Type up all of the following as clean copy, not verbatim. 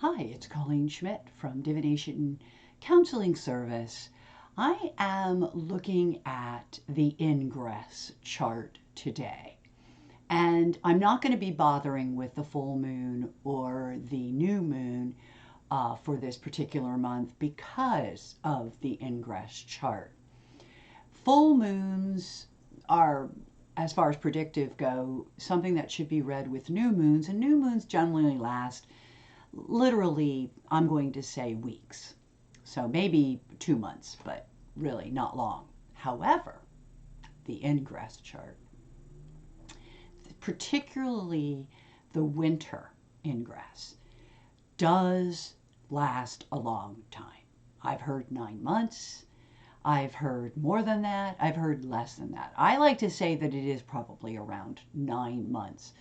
Hi, it's Colleen Schmidt from Divination Counseling Service. I am looking at the Ingress chart today, and I'm not going to be bothering with the full moon or the new moon for this particular month because of the Ingress chart. Full moons are, as far as predictive go, something that should be read with new moons, and new moons generally last literally, I'm going to say weeks. So maybe 2 months, but really not long. However, the Ingress chart, particularly the winter ingress, does last a long time. I've heard 9 months. I've heard more than that. I've heard less than that. I like to say that it is probably around 9 months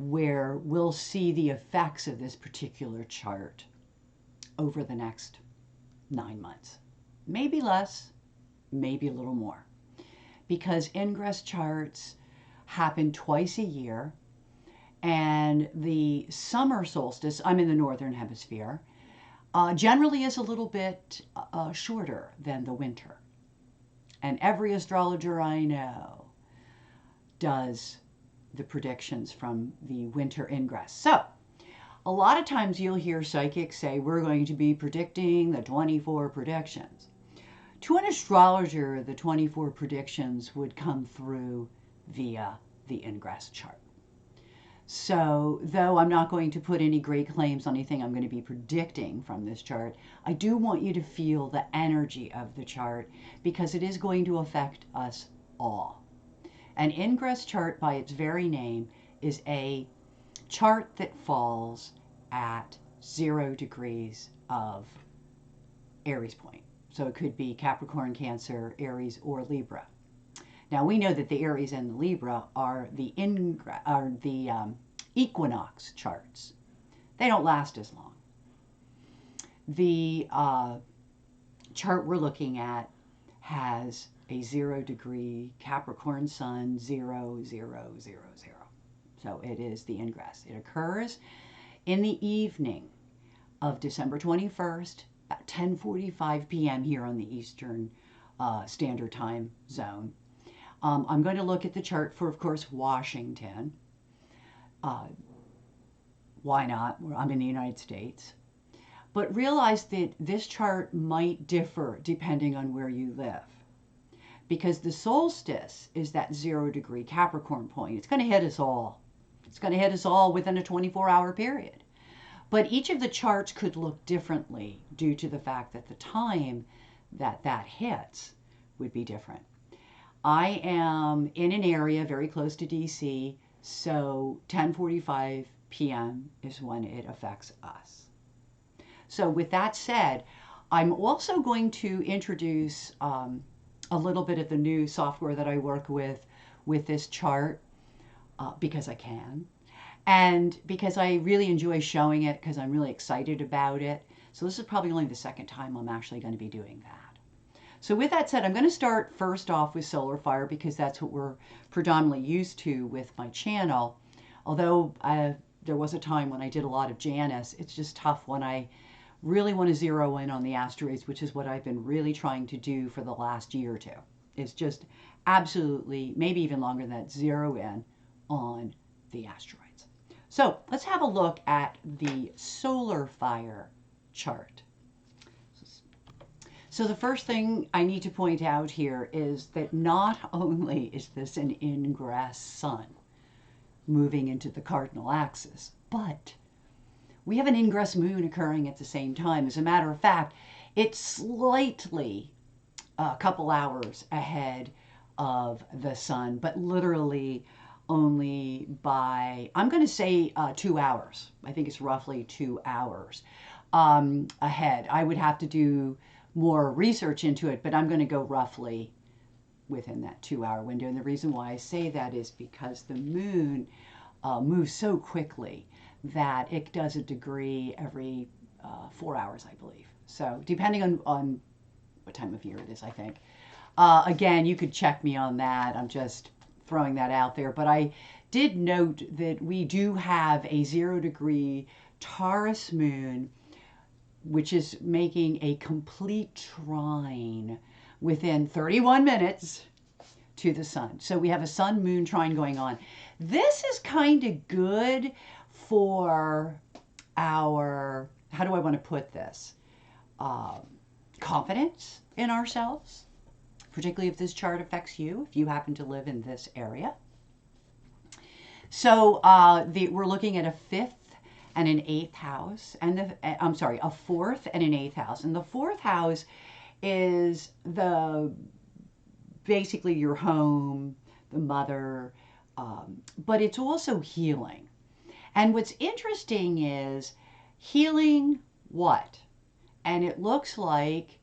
where we'll see the effects of this particular chart over the next 9 months. Maybe less, maybe a little more. Because ingress charts happen twice a year, and the summer solstice, I'm in the northern hemisphere, generally is a little bit shorter than the winter. And every astrologer I know does the predictions from the winter ingress. So, a lot of times you'll hear psychics say, we're going to be predicting the 24 predictions. To an astrologer, the 24 predictions would come through via the ingress chart. So, though I'm not going to put any great claims on anything I'm going to be predicting from this chart, I do want you to feel the energy of the chart because it is going to affect us all. An ingress chart, by its very name, is a chart that falls at 0 degrees of Aries point. So it could be Capricorn, Cancer, Aries, or Libra. Now we know that the Aries and the Libra are the equinox charts. They don't last as long. The chart we're looking at has a 0 degree Capricorn Sun 0, 0, 0, 0. So it is the ingress. It occurs in the evening of December 21st at 10:45 p.m. here on the Eastern Standard Time Zone. I'm going to look at the chart for, of course, Washington. Why not? I'm in the United States. But realize that this chart might differ depending on where you live. Because the solstice is that 0 degree Capricorn point. It's going to hit us all. It's going to hit us all within a 24-hour period. But each of the charts could look differently due to the fact that the time that that hits would be different. I am in an area very close to DC, so 10:45 p.m. is when it affects us. So with that said, I'm also going to introduce a little bit of the new software that I work with this chart because I can, and because I really enjoy showing it because I'm really excited about it. So this is probably only the second time I'm actually going to be doing that. So with that said, I'm going to start first off with Solar Fire because that's what we're predominantly used to with my channel. Although there was a time when I did a lot of Janus, it's just tough when I really want to zero in on the asteroids, which is what I've been really trying to do for the last year or two. It's just absolutely, maybe even longer than that, zero in on the asteroids. So let's have a look at the Solar Fire chart. So the first thing I need to point out here is that not only is this an ingress sun moving into the cardinal axis, but we have an ingress moon occurring at the same time. As a matter of fact, it's slightly a couple hours ahead of the sun, but literally only by, I'm going to say 2 hours. I think it's roughly 2 hours ahead. I would have to do more research into it, but I'm going to go roughly within that 2-hour window. And the reason why I say that is because the moon moves so quickly that it does a degree every 4 hours, I believe. So depending on what time of year it is, I think. Again, you could check me on that. I'm just throwing that out there. But I did note that we do have a 0 degree Taurus moon, which is making a complete trine within 31 minutes to the sun. So we have a sun moon trine going on. This is kind of good for our, how do I want to put this? Confidence in ourselves, particularly if this chart affects you, if you happen to live in this area. So we're looking at a fifth and an eighth house, and a fourth and an eighth house. And the fourth house is basically your home, the mother, but it's also healing. And what's interesting is healing what? And it looks like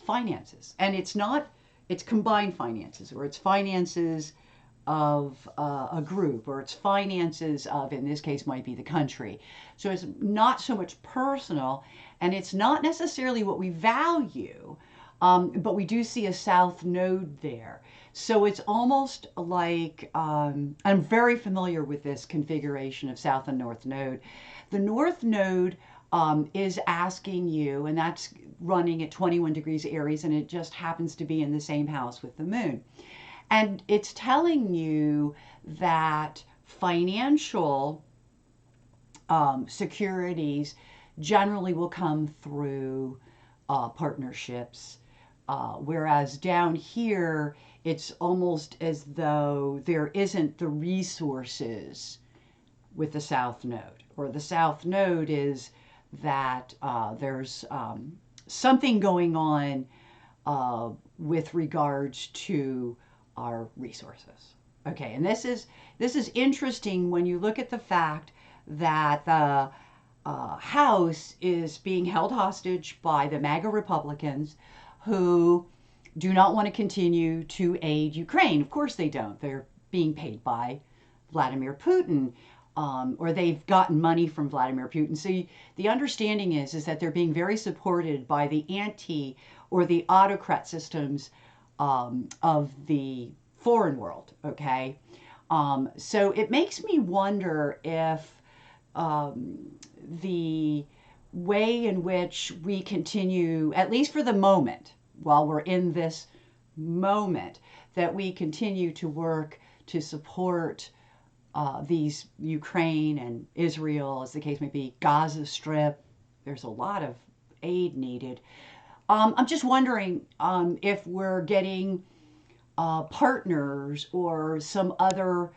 finances. And it's combined finances, or it's finances of a group, or it's finances of, in this case, might be the country. So it's not so much personal, and it's not necessarily what we value, but we do see a south node there. So it's almost like, I'm very familiar with this configuration of south and north node. The north node is asking you, and that's running at 21 degrees Aries, and it just happens to be in the same house with the moon. And it's telling you that financial securities generally will come through partnerships, whereas down here, it's almost as though there isn't the resources with the south node. Or the south node is that there's something going on with regards to our resources. Okay, and this is interesting when you look at the fact that the House is being held hostage by the MAGA Republicans who do not want to continue to aid Ukraine. Of course they don't. They're being paid by Vladimir Putin, or they've gotten money from Vladimir Putin. So the understanding is that they're being very supported by the anti or the autocrat systems of the foreign world, okay? So it makes me wonder if the way in which we continue, at least for the moment, while we're in this moment, that we continue to work to support these Ukraine and Israel, as the case may be, Gaza Strip. There's a lot of aid needed. I'm just wondering if we're getting partners or some other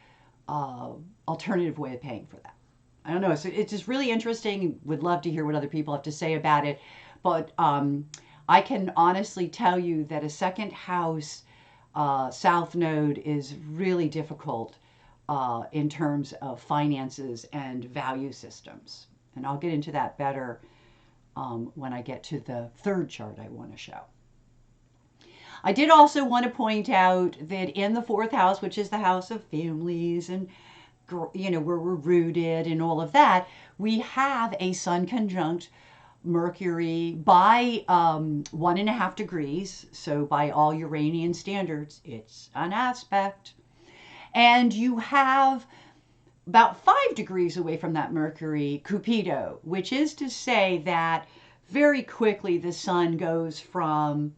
alternative way of paying for that. I don't know. So it's just really interesting. Would love to hear what other people have to say about it. But I can honestly tell you that a second house south node is really difficult in terms of finances and value systems. And I'll get into that better when I get to the third chart I want to show. I did also want to point out that in the fourth house, which is the house of families and, you know, where we're rooted and all of that, we have a sun conjunct Mercury by 1.5 degrees. So by all Uranian standards, it's an aspect. And you have about 5 degrees away from that Mercury, Cupido, which is to say that very quickly the sun goes from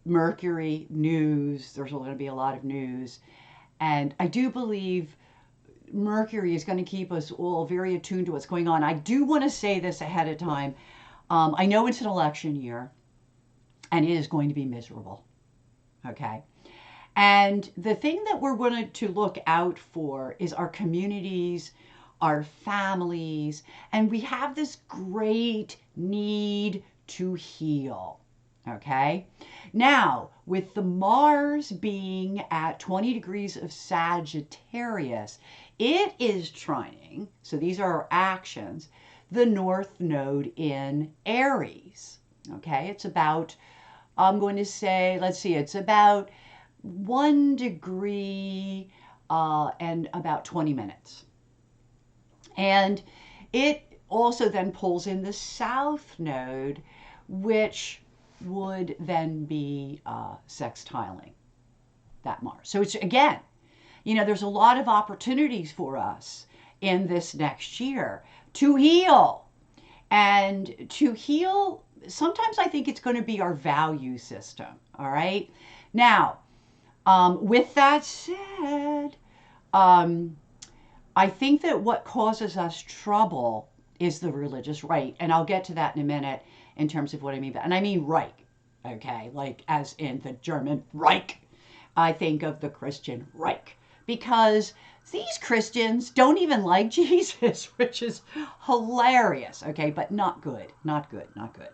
Mercury, news, there's going to be a lot of news. And I do believe Mercury is going to keep us all very attuned to what's going on. I do want to say this ahead of time. I know it's an election year, and it is going to be miserable. Okay? And the thing that we're going to look out for is our communities, our families, and we have this great need to heal. Okay? Now, with the Mars being at 20 degrees of Sagittarius, it is trining, so these are our actions, the North Node in Aries. Okay? It's about, I'm going to say, let's see, it's about 1 degree and about 20 minutes. And it also then pulls in the South Node, which would then be sextiling that Mars. So it's, again, you know, there's a lot of opportunities for us in this next year, to heal. And to heal, sometimes I think it's going to be our value system. All right. Now, with that said, um, I think that what causes us trouble is the religious right. And I'll get to that in a minute in terms of what I mean. And I mean Reich, okay? Like as in the German Reich. I think of the Christian Reich. Because these Christians don't even like Jesus, which is hilarious, okay? But not good, not good, not good.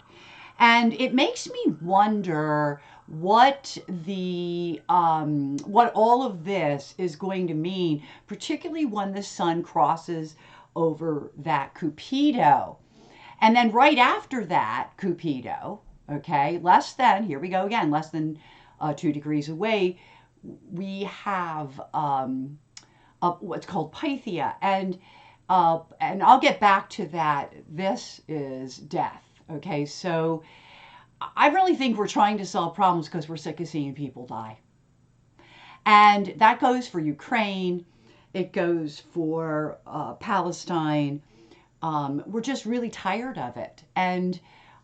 And it makes me wonder what what all of this is going to mean, particularly when the sun crosses over that Cupido. And then right after that Cupido, okay, less than, here we go again, less than 2 degrees away, we have what's called Pythia. And I'll get back to that. This is death. Okay, so I really think we're trying to solve problems because we're sick of seeing people die. And that goes for Ukraine. It goes for Palestine. We're just really tired of it. And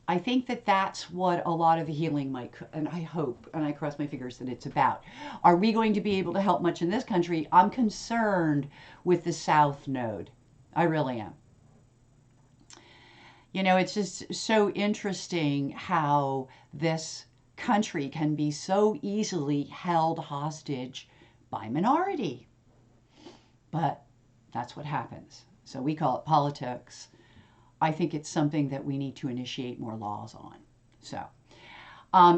I think that that's what a lot of the healing might, and I hope, and I cross my fingers that it's about. Are we going to be able to help much in this country? I'm concerned with the South Node. I really am. You know, it's just so interesting how this country can be so easily held hostage by minority. But that's what happens. So we call it politics. I think it's something that we need to initiate more laws on. So,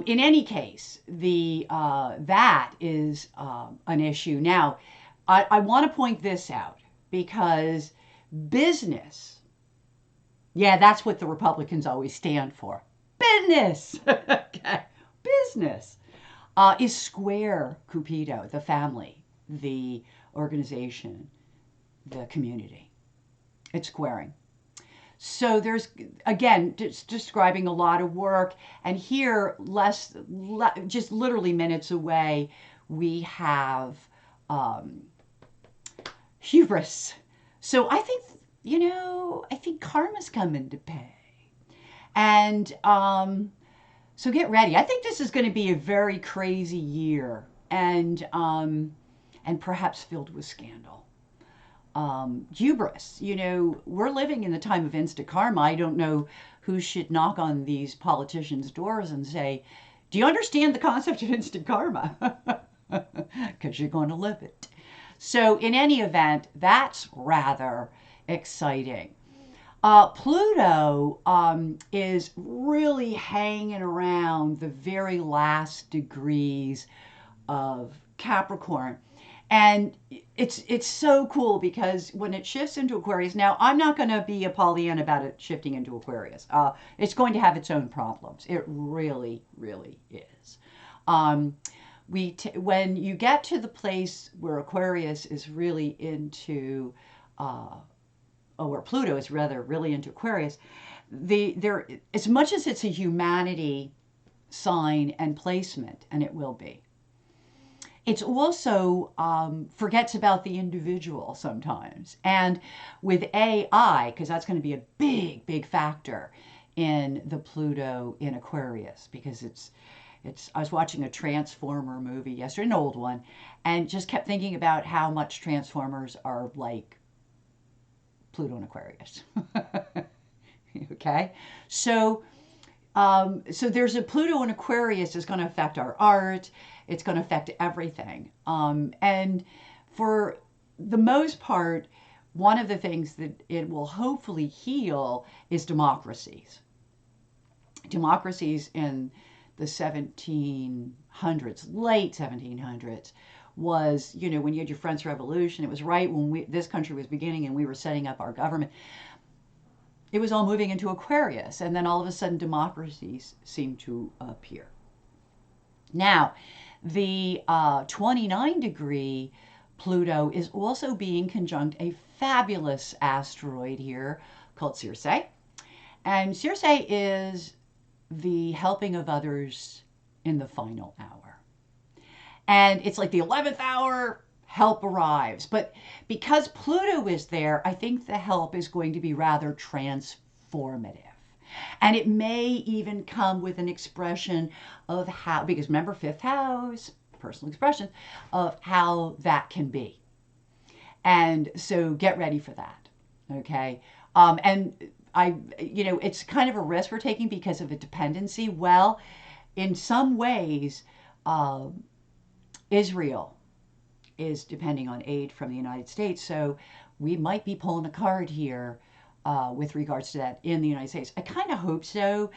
in any case, that is an issue. Now, I want to point this out because business, yeah, that's what the Republicans always stand for. Business, okay, business is square Cupido, the family, the organization, the community. It's squaring. So there's, again, just describing a lot of work. And here, just literally minutes away, we have hubris. So I think, I think karma's coming to pay. And so get ready. I think this is going to be a very crazy year and perhaps filled with scandal. Hubris. We're living in the time of instant karma. I don't know who should knock on these politicians' doors and say, do you understand the concept of instant karma? Because you're going to live it. So in any event, that's rather exciting. Pluto is really hanging around the very last degrees of Capricorn. And it's so cool because when it shifts into Aquarius, now I'm not going to be a Pollyanna about it shifting into Aquarius. It's going to have its own problems. It really, really is. When you get to the place where Aquarius is really into, where Pluto is rather really into Aquarius, as much as it's a humanity sign and placement, and it will be, it's also forgets about the individual sometimes. And with AI, because that's going to be a big, big factor in the Pluto in Aquarius, because I was watching a Transformer movie yesterday, an old one, and just kept thinking about how much Transformers are like Pluto in Aquarius. Okay? So there's a Pluto in Aquarius is going to affect our art. It's going to affect everything. And for the most part, one of the things that it will hopefully heal is democracies. Democracies in the 1700s, late 1700s, was, when you had your French Revolution, it was right when this country was beginning and we were setting up our government. It was all moving into Aquarius, and then all of a sudden democracies seemed to appear. Now, the 29-degree Pluto is also being conjunct a fabulous asteroid here called Circe. And Circe is the helping of others in the final hour. And it's like the 11th hour, help arrives. But because Pluto is there, I think the help is going to be rather transformative. And it may even come with an expression of how, because remember, fifth house, personal expression, of how that can be. And so get ready for that. Okay. And it's kind of a risk we're taking because of a dependency. Well, in some ways, Israel is depending on aid from the United States. So we might be pulling a card here with regards to that in the United States. I kind of hope so.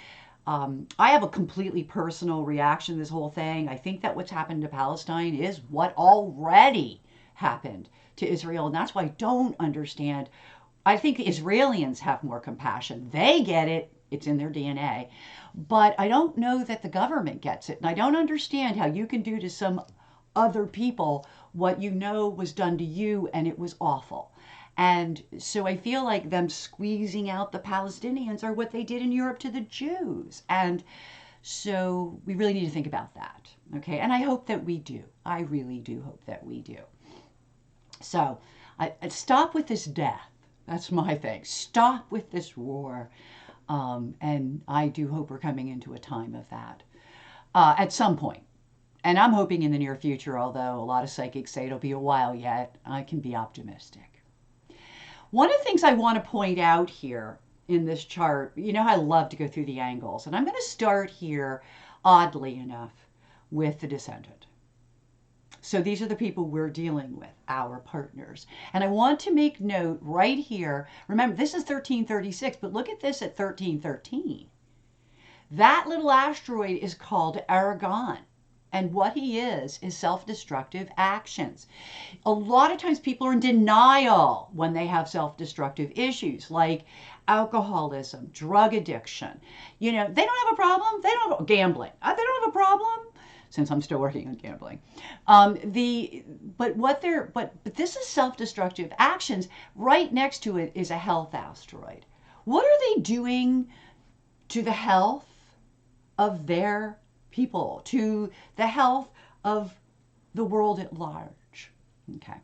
I have a completely personal reaction to this whole thing. I think that what's happened to Palestine is what already happened to Israel. And that's why I don't understand. I think the Israelis have more compassion. They get it. It's in their DNA. But I don't know that the government gets it. And I don't understand how you can do to some other people what you know was done to you, and it was awful. And so I feel like them squeezing out the Palestinians are what they did in Europe to the Jews. And so we really need to think about that. Okay. And I hope that we do. I really do hope that we do. So I stop with this death. That's my thing. Stop with this war. And I do hope we're coming into a time of that at some point. And I'm hoping in the near future, although a lot of psychics say it'll be a while yet, I can be optimistic. One of the things I want to point out here in this chart, you know how I love to go through the angles, and I'm going to start here, oddly enough, with the descendant. So these are the people we're dealing with, our partners. And I want to make note right here, remember this is 1336, but look at this at 1313. That little asteroid is called Aragon. And what he is self-destructive actions. A lot of times people are in denial when they have self-destructive issues like alcoholism, drug addiction. You know, they don't have a problem. They don't have gambling. They don't have a problem. Since I'm still working on gambling, but this is self-destructive actions. Right next to it is a health asteroid. What are they doing to the health of their people, to the health of the world at large? Okay.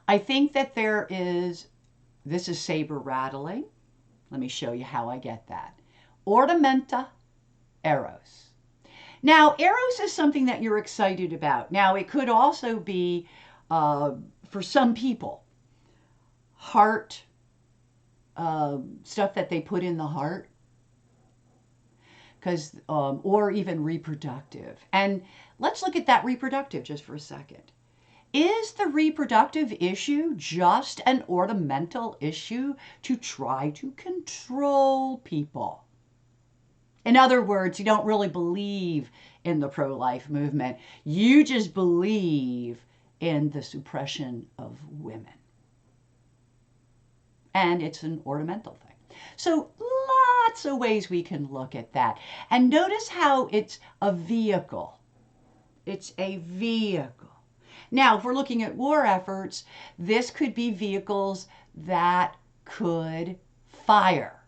I think that this is saber rattling. Let me show you how I get that. Ornamenta, Eros. Now, Eros is something that you're excited about. Now, it could also be, for some people, heart, stuff that they put in the heart, or even reproductive. And let's look at that reproductive just for a second. Is the reproductive issue just an ornamental issue to try to control people? In other words, you don't really believe in the pro-life movement. You just believe in the suppression of women. And it's an ornamental thing. So lots of ways we can look at that. And notice how it's a vehicle. It's a vehicle. Now, if we're looking at war efforts, this could be vehicles that could fire.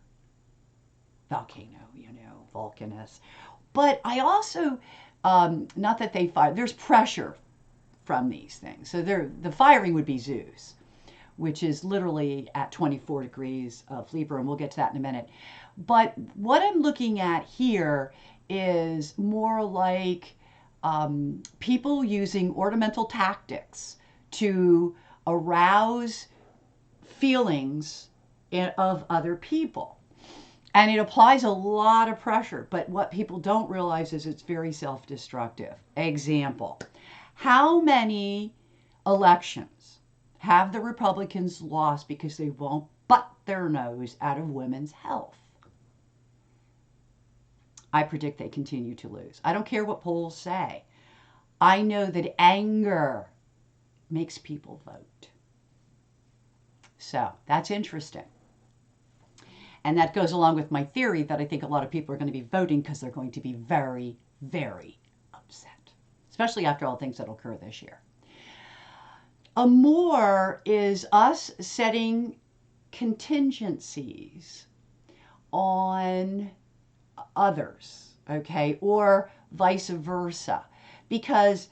Volcano. Vulcanus. But I also, not that they fire, there's pressure from these things. So the firing would be Zeus, which is literally at 24 degrees of Libra, and we'll get to that in a minute. But what I'm looking at here is more like people using ornamental tactics to arouse feelings of other people. And it applies a lot of pressure, but what people don't realize is it's very self-destructive. Example, how many elections have the Republicans lost because they won't butt their nose out of women's health? I predict they continue to lose. I don't care what polls say. I know that anger makes people vote. So that's interesting. And that goes along with my theory that I think a lot of people are going to be voting because they're going to be very, very upset, especially after all things that will occur this year. Amor is us setting contingencies on others, okay, or vice versa, because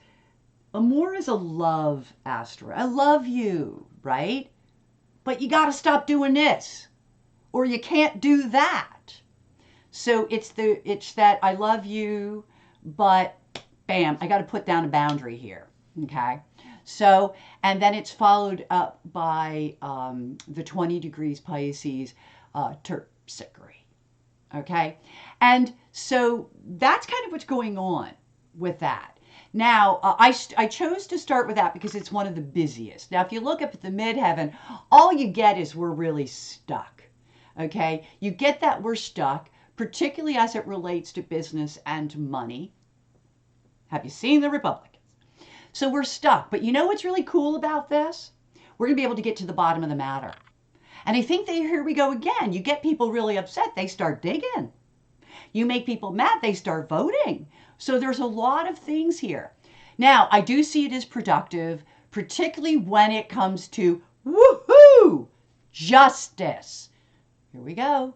Amor is a love asteroid. I love you, right? But you got to stop doing this, or you can't do that. So it's that I love you, but bam, I got to put down a boundary here. Okay. So, and then it's followed up by the 20 degrees Pisces terpsichore. Okay. And so that's kind of what's going on with that. Now, I chose to start with that because it's one of the busiest. Now, if you look up at the midheaven, all you get is we're really stuck. Okay. You get that we're stuck, particularly as it relates to business and money. Have you seen the Republicans? So we're stuck. But you know what's really cool about this? We're going to be able to get to the bottom of the matter. And I think that here we go again. You get people really upset, they start digging. You make people mad, they start voting. So there's a lot of things here. Now, I do see it as productive, particularly when it comes to woohoo, justice. Here we go.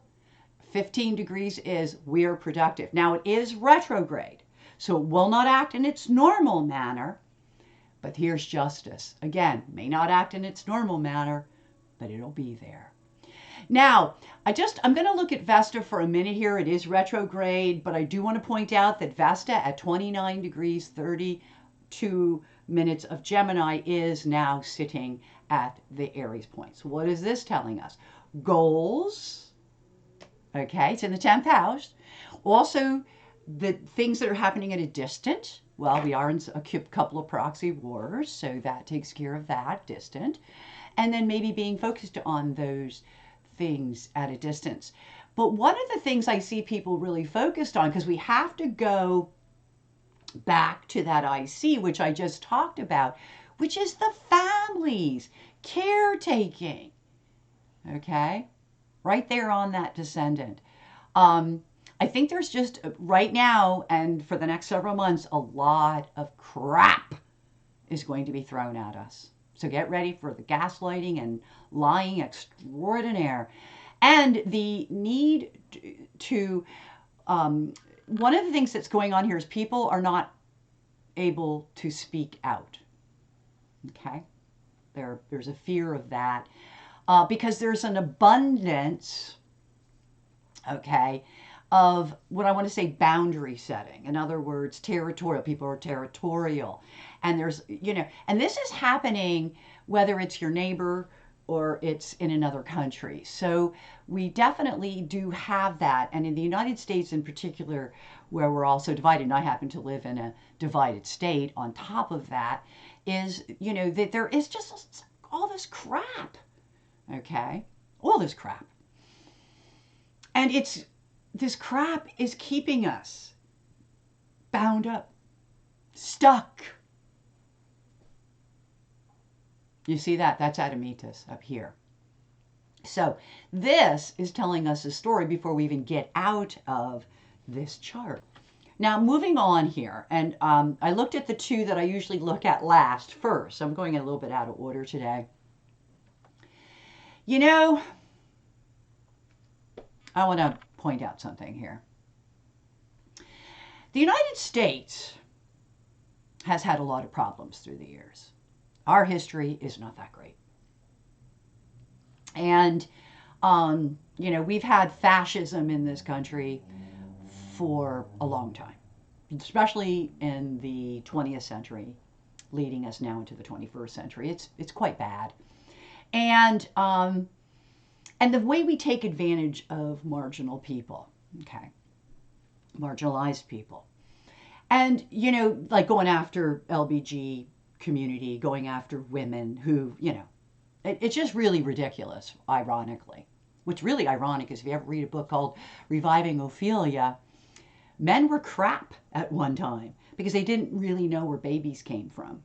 15 degrees is we're productive. Now, it is retrograde, so it will not act in its normal manner. But here's justice. Again, may not act in its normal manner, but it'll be there. Now, I'm going to look at Vesta for a minute here. It is retrograde, but I do want to point out that Vesta at 29 degrees, 32 minutes of Gemini is now sitting at the Aries point. So what is this telling us? Goals. Okay, it's in the 10th house. Also, the things that are happening at a distance. Well, we are in a couple of proxy wars, so that takes care of that, distant. And then maybe being focused on those things at a distance. But one of the things I see people really focused on, because we have to go back to that IC, which I just talked about, which is the families, caretaking. Okay? Right there on that descendant. I think there's just right now and for the next several months, a lot of crap is going to be thrown at us. So get ready for the gaslighting and lying extraordinaire. And the need to, one of the things that's going on here is people are not able to speak out. Okay? There's a fear of that because there's an abundance, okay, of what I want to say boundary setting. In other words, territorial. People are territorial. And there's, and this is happening whether it's your neighbor or it's in another country. So we definitely do have that. And in the United States in particular, where we're also divided, and I happen to live in a divided state, on top of that is, that there is just all this crap. Okay? All this crap. And this crap is keeping us bound up, stuck. You see that? That's Adamitas up here. So this is telling us a story before we even get out of this chart. Now, moving on here, and I looked at the two that I usually look at last first. So I'm going a little bit out of order today. I want to point out something here. The United States has had a lot of problems through the years. Our history is not that great. And, we've had fascism in this country for a long time, especially in the 20th century, leading us now into the 21st century. It's quite bad. And the way we take advantage of marginal people, okay, marginalized people. And, like going after LBG community, going after women who, it's just really ridiculous, ironically. What's really ironic is if you ever read a book called Reviving Ophelia, men were crap at one time because they didn't really know where babies came from.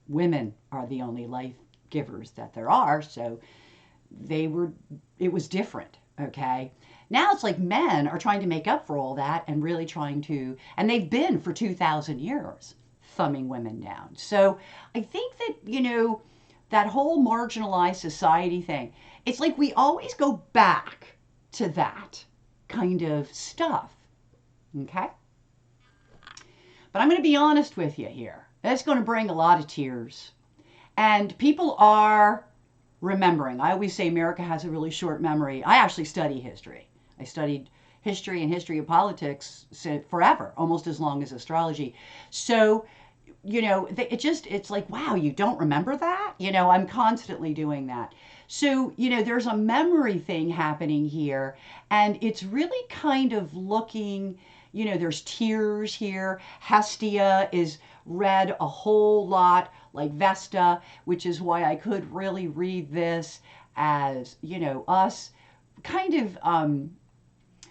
Women are the only life givers that there are, so it was different, okay? Now it's like men are trying to make up for all that and really trying to, and they've been for 2,000 years, thumbing women down. So I think that, that whole marginalized society thing, it's like we always go back to that kind of stuff, okay? But I'm going to be honest with you here. That's going to bring a lot of tears. And people are remembering. I always say America has a really short memory. I actually study history. I studied history and history of politics forever, almost as long as astrology. So, it's like, wow, you don't remember that? I'm constantly doing that. So, there's a memory thing happening here, and it's really kind of looking, there's tears here. Hestia is read a whole lot like Vesta, which is why I could really read this as, us kind of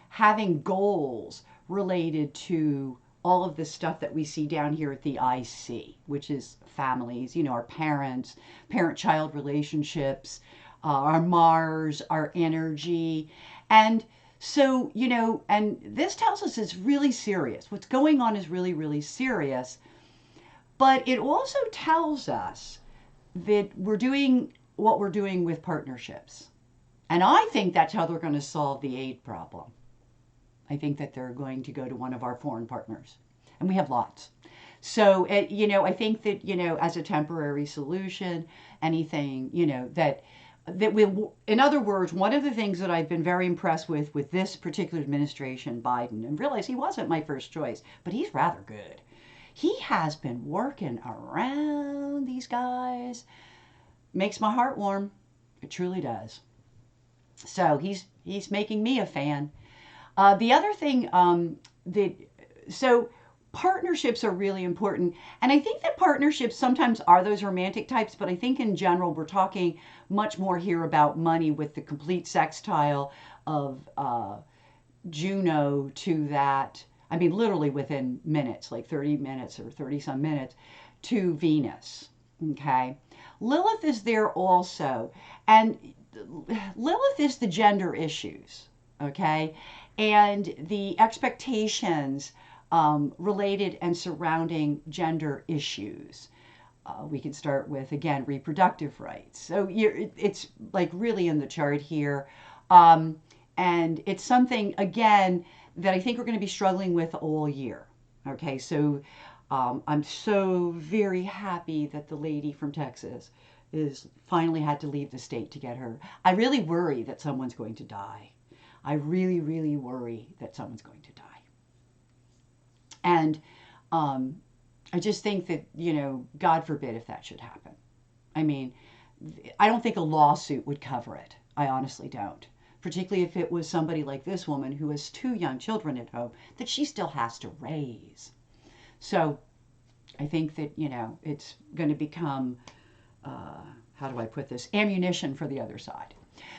having goals related to all of the stuff that we see down here at the IC, which is families, our parents, parent-child relationships, our Mars, our energy. And so, and this tells us it's really serious. What's going on is really, really serious. But it also tells us that we're doing what we're doing with partnerships. And I think that's how they're going to solve the aid problem. I think that they're going to go to one of our foreign partners. And we have lots. So, I think that, as a temporary solution, anything, that will, in other words, one of the things that I've been very impressed with this particular administration, Biden, and realize he wasn't my first choice, but he's rather good. He has been working around these guys. Makes my heart warm. It truly does. So he's making me a fan. The other thing so partnerships are really important. And I think that partnerships sometimes are those romantic types, but I think in general, we're talking much more here about money with the complete sextile of Juno to that. I mean, literally within minutes, like 30 minutes or 30 some minutes to Venus. Okay. Lilith is there also. And Lilith is the gender issues. Okay. And the expectations related and surrounding gender issues. We can start with, again, reproductive rights. So it's like really in the chart here. And it's something, again, that I think we're going to be struggling with all year. Okay, so I'm so very happy that the lady from Texas is finally had to leave the state to get her. I really worry that someone's going to die. I really, really worry that someone's going to die. And I just think that, God forbid if that should happen. I mean, I don't think a lawsuit would cover it. I honestly don't. Particularly if it was somebody like this woman who has 2 young children at home that she still has to raise. So I think that, it's going to become, how do I put this, ammunition for the other side.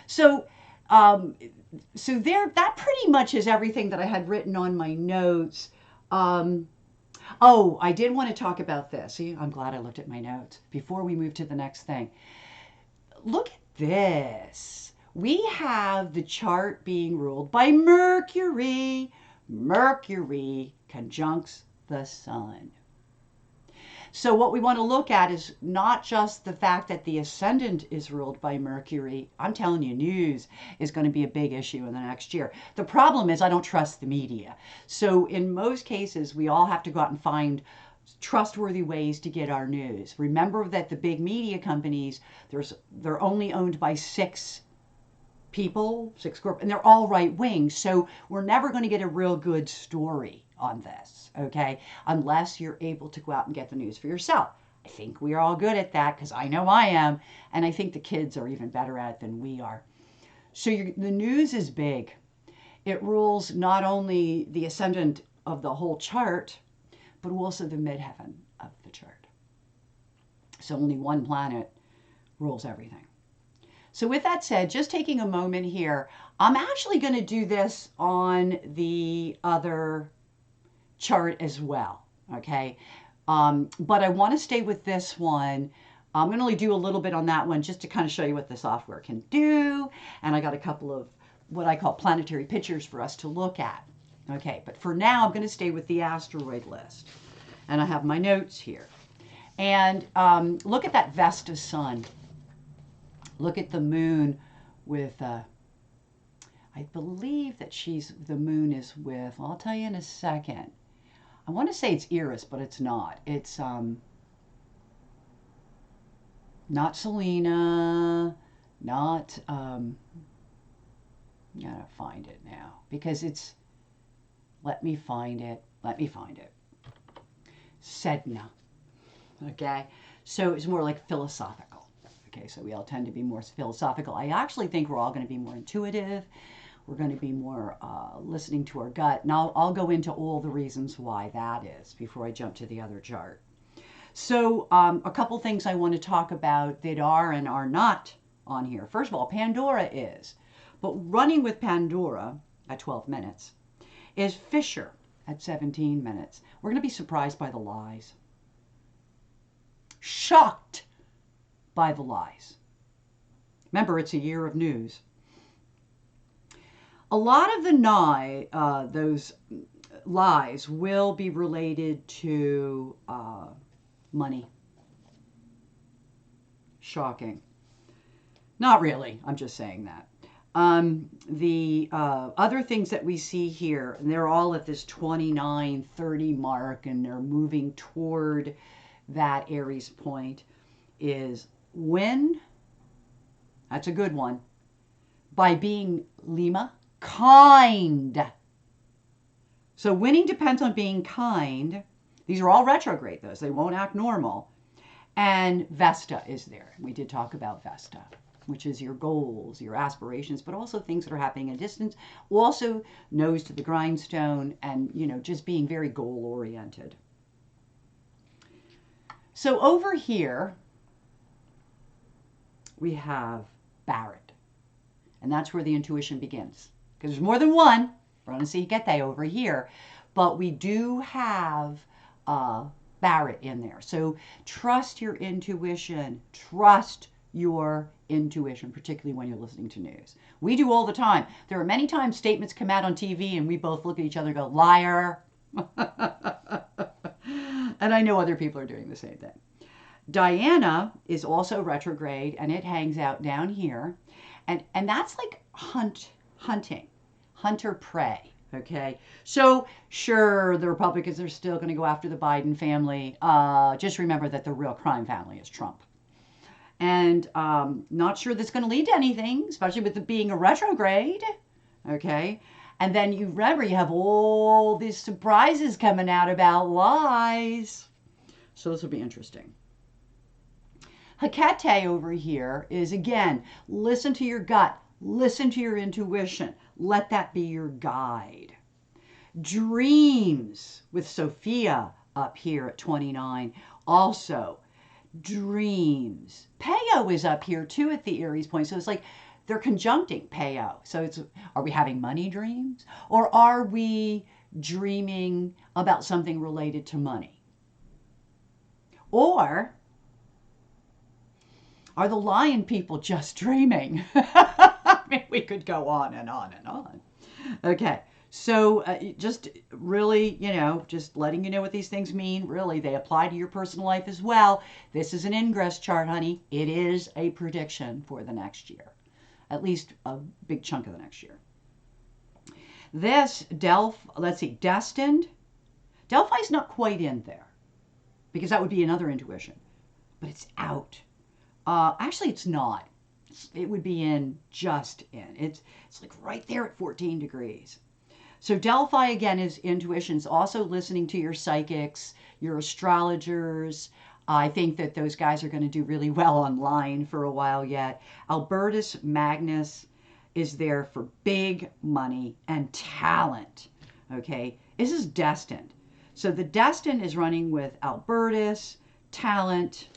So, that pretty much is everything that I had written on my notes. I did want to talk about this. See, I'm glad I looked at my notes before we move to the next thing. Look at this. We have the chart being ruled by Mercury. Mercury conjuncts the sun. So what we want to look at is not just the fact that the ascendant is ruled by Mercury. I'm telling you, news is going to be a big issue in the next year. The problem is I don't trust the media. So in most cases, we all have to go out and find trustworthy ways to get our news. Remember that the big media companies, they're only owned by 6 people, 6 corp, and they're all right wing. So we're never going to get a real good story on this, okay, unless you're able to go out and get the news for yourself. I think we are all good at that because I know I am, and I think the kids are even better at it than we are. So the news is big. It rules not only the ascendant of the whole chart, but also the midheaven of the chart. So only one planet rules everything. So with that said, just taking a moment here, I'm actually going to do this on the other chart as well, okay? But I want to stay with this one. I'm going to only do a little bit on that one just to kind of show you what the software can do. And I got a couple of what I call planetary pictures for us to look at. Okay, but for now, I'm going to stay with the asteroid list. And I have my notes here. And look at that Vesta sun. Look at the moon with, I believe that the moon is with, I'll tell you in a second. I want to say it's Eris, but it's not. It's Not Selena, not, I gotta find it now because it's, let me find it. Sedna. Okay. So it's more like philosophical. Okay. So we all tend to be more philosophical. I actually think we're all going to be more intuitive. We're going to be more listening to our gut. And I'll go into all the reasons why that is before I jump to the other chart. So a couple things I want to talk about that are and are not on here. First of all, Pandora is. But running with Pandora at 12 minutes is Fisher at 17 minutes. We're going to be surprised by the lies. Shocked by the lies. Remember, it's a year of news. A lot of the those lies will be related to money. Shocking. Not really. I'm just saying that. The other things that we see here, and they're all at this 29, 30 mark, and they're moving toward that Aries point, is win. That's a good one. By being Lima, kind. So winning depends on being kind. These are all retrograde, though, so they won't act normal. And Vesta is there. We did talk about Vesta, which is your goals, your aspirations, but also things that are happening at a distance. Also nose to the grindstone and, just being very goal-oriented. So over here, we have Barrett. And that's where the intuition begins. Because there's more than one. We're going to see get that over here. But we do have Barrett in there. So trust your intuition. Trust your intuition, particularly when you're listening to news. We do all the time. There are many times statements come out on TV and we both look at each other and go, liar. And I know other people are doing the same thing. Diana is also retrograde and it hangs out down here. And that's like hunting, hunter prey. Okay, so sure, the Republicans are still going to go after the Biden family. Just remember that the real crime family is Trump. And not sure that's going to lead to anything, especially with it being a retrograde. Okay, and then you remember you have all these surprises coming out about lies. So this will be interesting. Hecate over here is, again, listen to your gut. Listen to your intuition. Let that be your guide. Dreams with Sophia up here at 29. Also, dreams. Peo is up here too at the Aries point. So it's like they're conjuncting Peo. So it's, are we having money dreams? Or are we dreaming about something related to money? Or are the lion people just dreaming? I mean, we could go on and on and on. Okay, so just really, just letting you know what these things mean. Really, they apply to your personal life as well. This is an Ingress chart, honey. It is a prediction for the next year, at least a big chunk of the next year. This, let's see, destined. Delphi's not quite in there because that would be another intuition, but it's out. Actually, it's not. It would be in, just in. It's like right there at 14 degrees. So Delphi, again, is intuition. It's also listening to your psychics, your astrologers. I think that those guys are going to do really well online for a while yet. Albertus Magnus is there for big money and talent. Okay, this is destined. So the destined is running with Albertus, talent,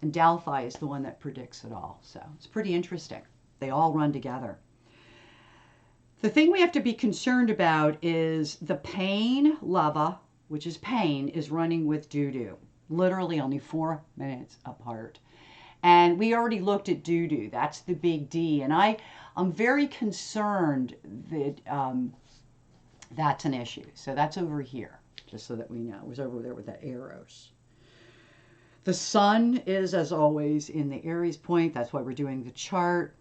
and Delphi is the one that predicts it all. So it's pretty interesting. They all run together. The thing we have to be concerned about is the pain lava, which is pain, is running with doo-doo. Literally only 4 minutes apart. And we already looked at doo-doo. That's the big D. And I'm very concerned that that's an issue. So that's over here, just so that we know. It was over there with that arrows. The sun is, as always, in the Aries point. That's why we're doing the chart.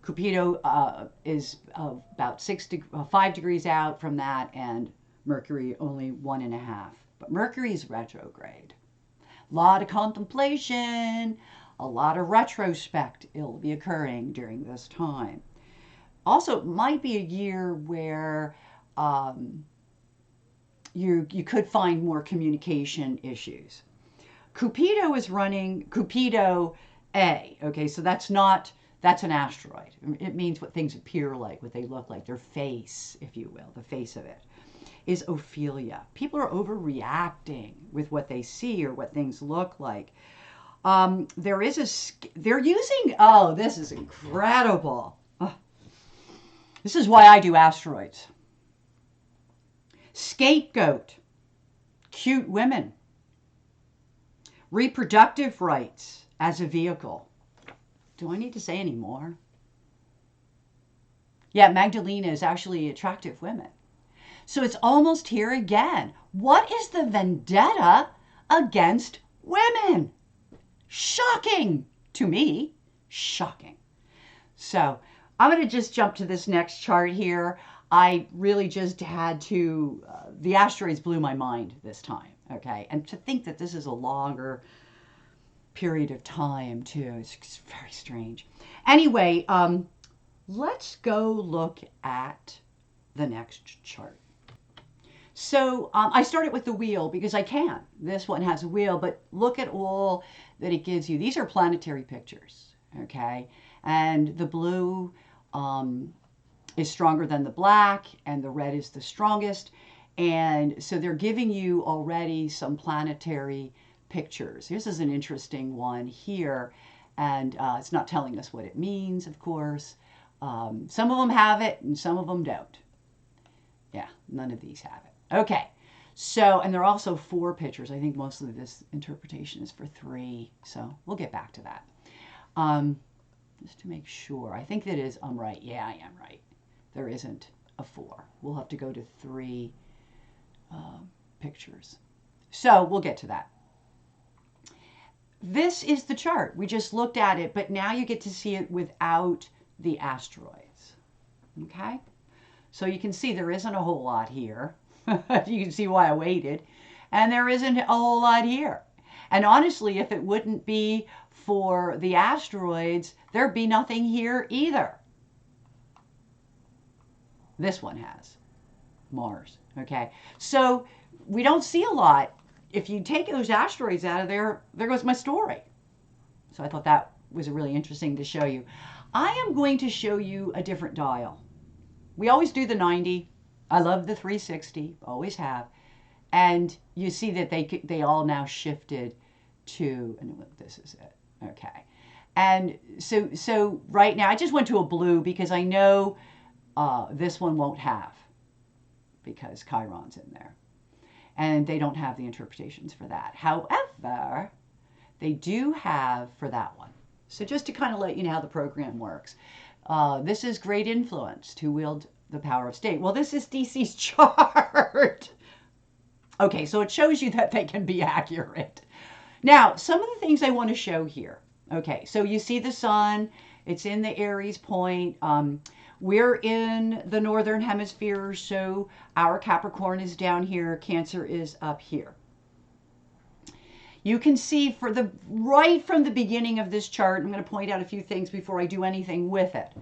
Cupido is about 5 degrees out from that, and Mercury only 1.5. But Mercury is retrograde. A lot of contemplation, a lot of retrospect will be occurring during this time. Also, it might be a year where you could find more communication issues. Cupido is running Cupido A. Okay, so that's an asteroid. It means what things appear like, what they look like, their face, if you will, the face of it. Is Ophelia. People are overreacting with what they see or what things look like. They're using, oh, this is incredible. Oh, this is why I do asteroids. Scapegoat, cute women. Reproductive rights as a vehicle. Do I need to say any more? Yeah, Magdalena is actually attractive women. So it's almost here again. What is the vendetta against women? Shocking to me. Shocking. So I'm going to just jump to this next chart here. I really just had to, the asteroids blew my mind this time, okay? And to think that this is a longer period of time, too, it's very strange. Anyway, let's go look at the next chart. So I started with the wheel because I can. This one has a wheel, but look at all that it gives you. These are planetary pictures, okay? And the blue is stronger than the black, and the red is the strongest. And so they're giving you already some planetary pictures. This is an interesting one here, and it's not telling us what it means, of course. Some of them have it, and some of them don't. Yeah, none of these have it. Okay, so, and there are also 4 pictures. I think most of this interpretation is for 3, so we'll get back to that. Just to make sure, I think that is, I'm right. Yeah, I am right. There isn't a 4. We'll have to go to 3 pictures. So we'll get to that. This is the chart. We just looked at it, but now you get to see it without the asteroids. Okay? So you can see there isn't a whole lot here. You can see why I waited. And there isn't a whole lot here. And honestly, if it wouldn't be for the asteroids, there'd be nothing here either. This one has Mars. Okay? So we don't see a lot. If you take those asteroids out of there, there goes my story. So I thought that was really interesting to show you. I am going to show you a different dial. We always do the 90. I love the 360, always have. And you see that they all now shifted to, and this is it, okay. And so right now, I just went to a blue because I know this one won't have, because Chiron's in there. And they don't have the interpretations for that. However, they do have for that one. So just to kind of let you know how the program works. This is great influence to wield the power of state. Well, this is DC's chart. Okay, so it shows you that they can be accurate. Now, some of the things I want to show here. Okay, so you see the sun. It's in the Aries point. We're in the northern hemisphere, so our Capricorn is down here. Cancer is up here. You can see right from the beginning of this chart, I'm going to point out a few things before I do anything with it.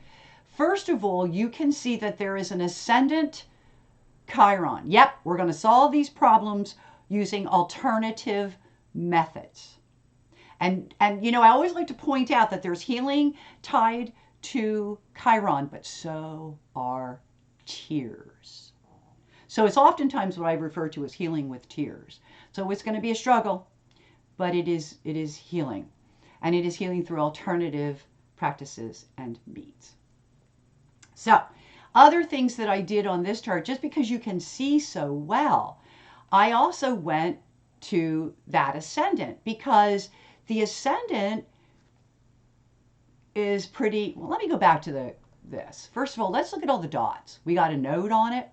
First of all, you can see that there is an ascendant Chiron. Yep, we're going to solve these problems using alternative methods. And you know, I always like to point out that there's healing tied to Chiron, but so are tears. So it's oftentimes what I refer to as healing with tears. So it's going to be a struggle, but it is healing. And it is healing through alternative practices and means. So, other things that I did on this chart, just because you can see so well, I also went to that ascendant, because the ascendant is pretty, well, let me go back to this. First of all, let's look at all the dots. We got a node on it.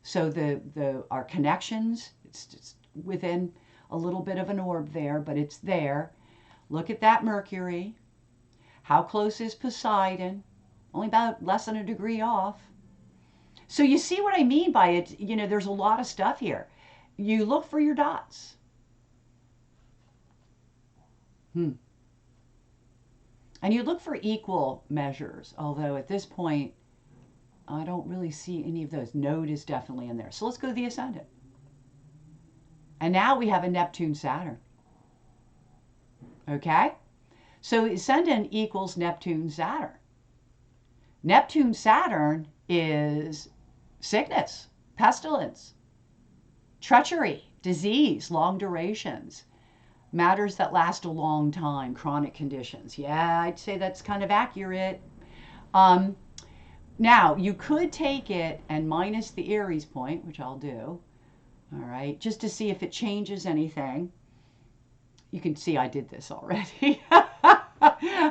So our connections, it's just within a little bit of an orb there, but it's there. Look at that Mercury. How close is Poseidon? Only about less than a degree off. So you see what I mean by it. You know, there's a lot of stuff here. You look for your dots. And you look for equal measures, although at this point, I don't really see any of those. Node is definitely in there. So let's go to the ascendant. And now we have a Neptune-Saturn. Okay? So ascendant equals Neptune-Saturn. Neptune-Saturn is sickness, pestilence, treachery, disease, long durations, matters that last a long time, chronic conditions. Yeah, I'd say that's kind of accurate. Now, you could take it and minus the Aries point, which I'll do, all right, just to see if it changes anything. You can see I did this already.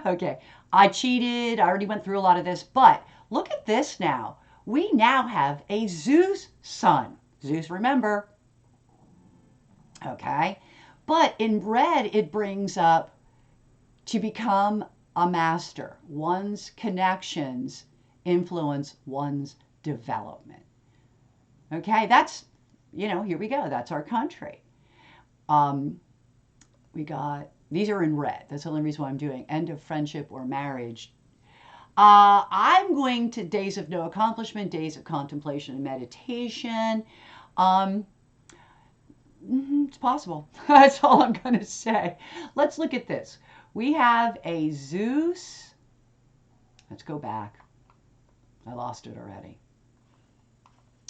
Okay, I cheated. I already went through a lot of this, but look at this now. We now have a Zeus sun. Zeus, remember. Okay, but in red, it brings up to become a master. One's connections influence one's development. Okay, that's, here we go. That's our country. We got, these are in red. That's the only reason why I'm doing end of friendship or marriage. I'm going to days of no accomplishment, days of contemplation and meditation. It's possible. That's all I'm going to say. Let's look at this. We have a Zeus. Let's go back. I lost it already.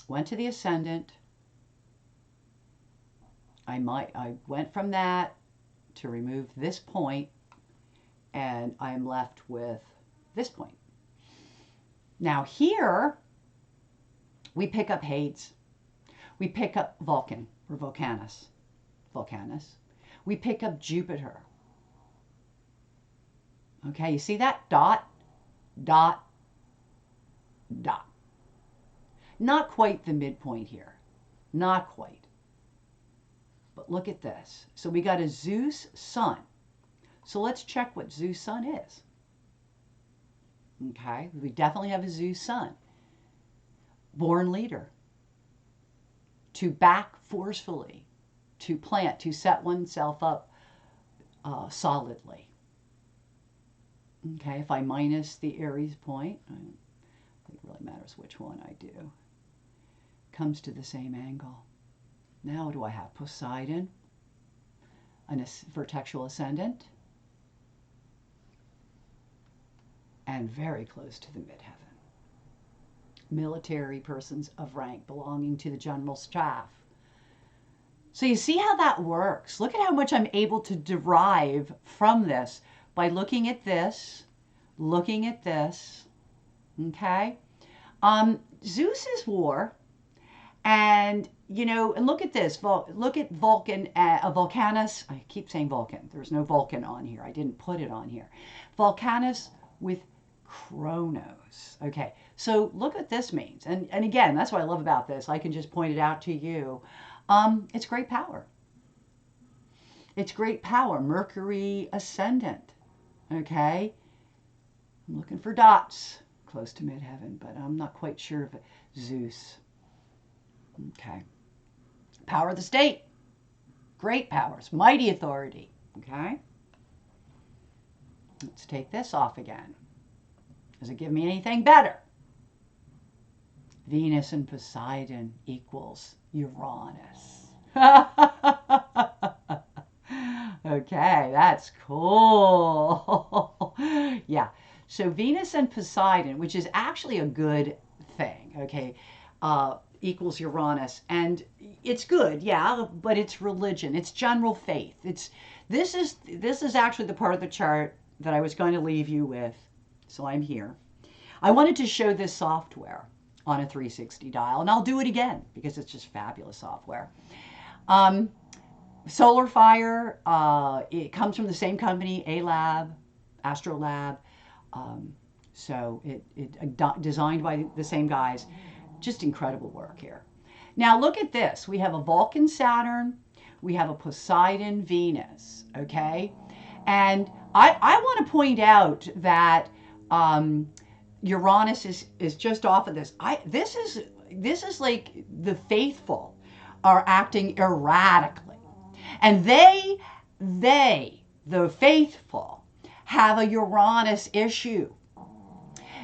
Went to the ascendant. I went from that to remove this point, and I'm left with this point. Now here, we pick up Hades. We pick up Vulcan, or Vulcanus. We pick up Jupiter. Okay, you see that? Dot, dot, dot. Not quite the midpoint here. Not quite. But look at this. So we got a Zeus sun. So let's check what Zeus sun is. Okay, we definitely have a Zeus sun. Born leader. To back forcefully. To plant, to set oneself up solidly. Okay, if I minus the Aries point, I don't think it really matters which one I do. Comes to the same angle. Now what do I have? Poseidon, a vertexual ascendant, and very close to the midheaven. Military persons of rank belonging to the general staff. So you see how that works. Look at how much I'm able to derive from this by looking at this, okay? Zeus is war. And, and look at this. Look at Vulcan, Vulcanus. I keep saying Vulcan. There's no Vulcan on here. I didn't put it on here. Vulcanus with Kronos. Okay, so look what this means. And again, that's what I love about this. I can just point it out to you. It's great power. It's great power. Mercury ascendant. Okay, I'm looking for dots close to midheaven, but I'm not quite sure of it. Zeus. Okay. Power of the state. Great powers. Mighty authority. Okay. Let's take this off again. Does it give me anything better? Venus and Poseidon equals Uranus. Okay, that's cool. Yeah. So Venus and Poseidon, which is actually a good thing, okay, equals Uranus, and it's good, yeah, but it's religion, it's general faith. This is actually the part of the chart that I was going to leave you with, so I'm here. I wanted to show this software on a 360 dial, and I'll do it again because it's just fabulous software. Solar Fire, it comes from the same company, A-Lab, Astrolab, so it designed by the same guys. Just incredible work here. Now look at this. We have a Vulcan Saturn. We have a Poseidon Venus. Okay, and I want to point out that Uranus is just off of this. This is like the faithful are acting erratically, and they the faithful have a Uranus issue.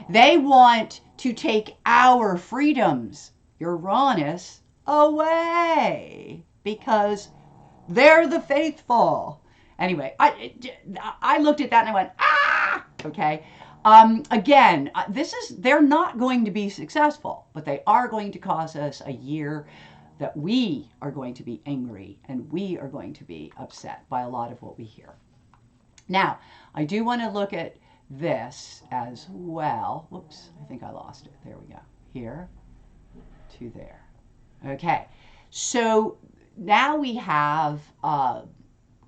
They want to take our freedoms, Uranus, away because they're the faithful. Anyway, I looked at that and I went, ah, okay. Again, they're not going to be successful, but they are going to cause us a year that we are going to be angry and we are going to be upset by a lot of what we hear. Now, I do want to look at this as well. Whoops, I think I lost it. There we go. Here to there. Okay, so now we have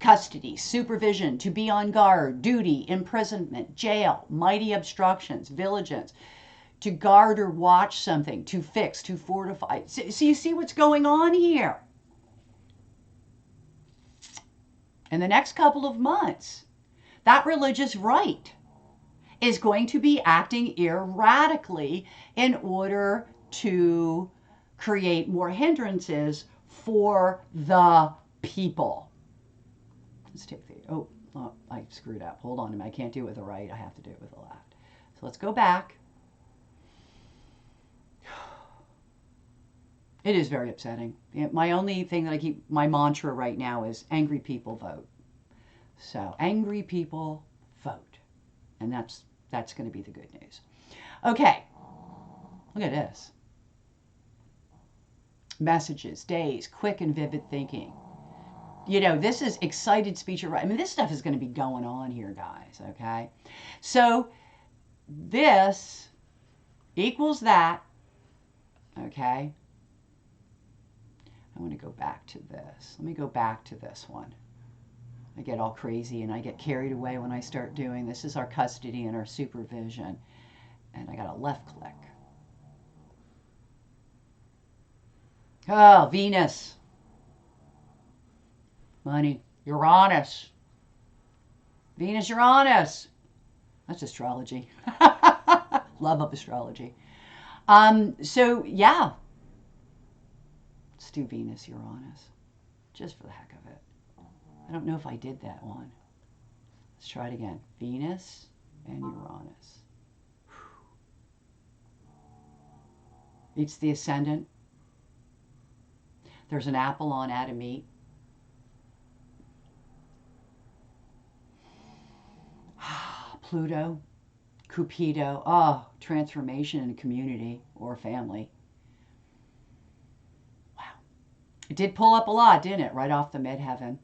custody, supervision, to be on guard, duty, imprisonment, jail, mighty obstructions, vigilance, to guard or watch something, to fix, to fortify. So you see what's going on here? In the next couple of months, that religious right is going to be acting erratically in order to create more hindrances for the people. Let's take the, oh, I screwed up. Hold on a minute. I can't do it with the right. I have to do it with the left. So let's go back. It is very upsetting. My only thing that I keep, my mantra right now is angry people vote. So angry people vote. And that's going to be the good news. Okay. Look at this. Messages, days, quick and vivid thinking. You know, this is excited speech. I mean, this stuff is going to be going on here, guys, okay? So this equals that, okay? I want to go back to this. Let me go back to this one. I get all crazy and I get carried away when I start doing this. This is our custody and our supervision. And I got a left click. Oh, Venus. Money. Uranus. Venus, Uranus. That's astrology. Love of astrology. So, yeah. Let's do Venus, Uranus. Just for the heck of it. I don't know if I did that one. Let's try it again. Venus and Uranus. It's the ascendant. There's an apple on Adam Eve. Pluto, Cupido, oh, transformation in a community or family. Wow. It did pull up a lot, didn't it? Right off the midheaven.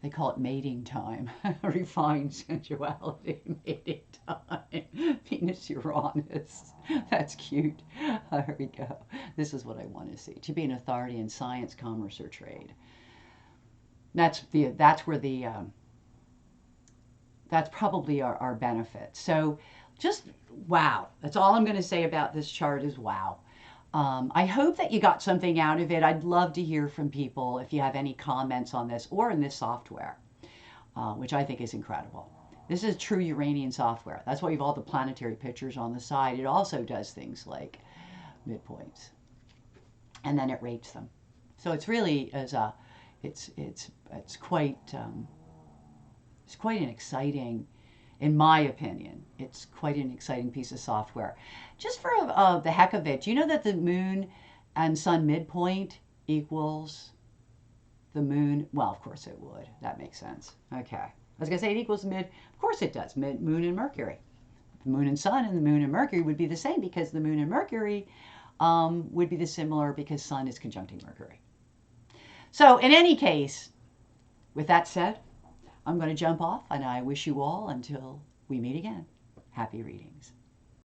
They call it mating time. Refined sensuality, mating time. Venus, Uranus. That's cute. There we go. This is what I want to see. To be an authority in science, commerce, or trade. That's probably our benefit. So just wow. That's all I'm going to say about this chart is wow. I hope that you got something out of it. I'd love to hear from people if you have any comments on this or in this software, which I think is incredible. This is true Uranian software. That's why you have all the planetary pictures on the side. It also does things like midpoints, and then it rates them. So it's really it's quite an exciting. In my opinion, it's quite an exciting piece of software. Just for the heck of it, do you know that the moon and sun midpoint equals the moon? Well, of course it would. That makes sense. Okay. I was going to say it equals mid. Of course it does. Moon and Mercury. The moon and sun and the moon and Mercury would be the same because the moon and Mercury would be the similar because sun is conjuncting Mercury. So in any case, with that said, I'm going to jump off, and I wish you all, until we meet again, happy readings.